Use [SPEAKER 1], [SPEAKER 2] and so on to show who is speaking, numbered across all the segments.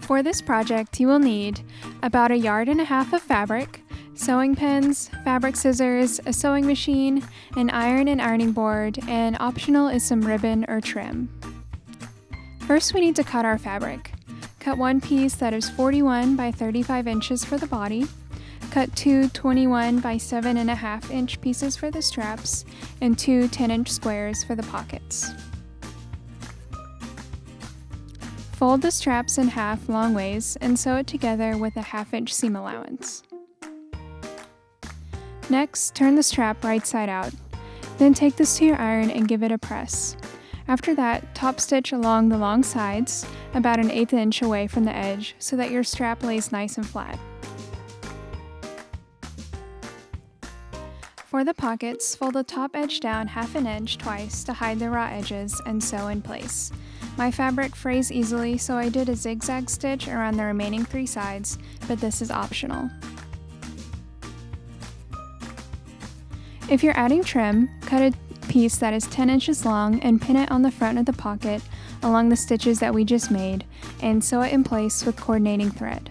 [SPEAKER 1] For this project, you will need about 1.5 yards of fabric, sewing pins, fabric scissors, a sewing machine, an iron and ironing board, and optional is some ribbon or trim. First, we need to cut our fabric. Cut one piece that is 41 by 35 inches for the body. Cut two 21 by 7.5 inch pieces for the straps, and two 10-inch squares for the pockets. Fold the straps in half long ways and sew it together with a 1/2 inch seam allowance. Next, turn the strap right side out. Then take this to your iron and give it a press. After that, top stitch along the long sides, about 1/8 inch away from the edge, so that your strap lays nice and flat. For the pockets, fold the top edge down 1/2 inch twice to hide the raw edges and sew in place. My fabric frays easily, so I did a zigzag stitch around the remaining 3 sides, but this is optional. If you're adding trim, cut a piece that is 10 inches long and pin it on the front of the pocket along the stitches that we just made, and sew it in place with coordinating thread.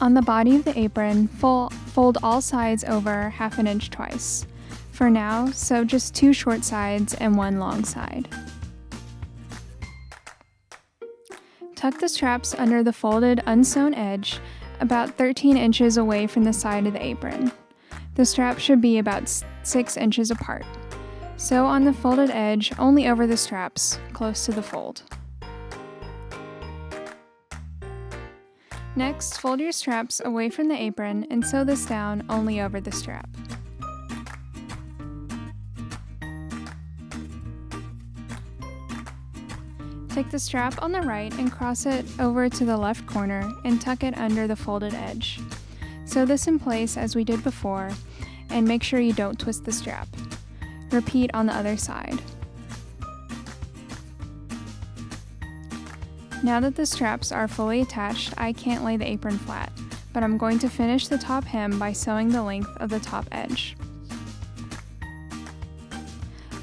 [SPEAKER 1] On the body of the apron, fold all sides over 1/2 inch twice. For now, sew just 2 short sides and 1 long side. Tuck the straps under the folded unsewn edge, about 13 inches away from the side of the apron. The straps should be about 6 inches apart. Sew on the folded edge only over the straps, close to the fold. Next, fold your straps away from the apron and sew this down only over the strap. Take the strap on the right and cross it over to the left corner and tuck it under the folded edge. Sew this in place as we did before, and make sure you don't twist the strap. Repeat on the other side. Now that the straps are fully attached, I can't lay the apron flat, but I'm going to finish the top hem by sewing the length of the top edge.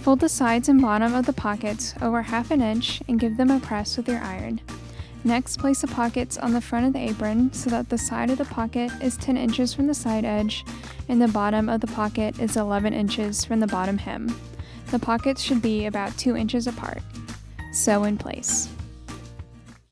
[SPEAKER 1] Fold the sides and bottom of the pockets over 1/2 inch and give them a press with your iron. Next, place the pockets on the front of the apron so that the side of the pocket is 10 inches from the side edge and the bottom of the pocket is 11 inches from the bottom hem. The pockets should be about 2 inches apart. Sew in place.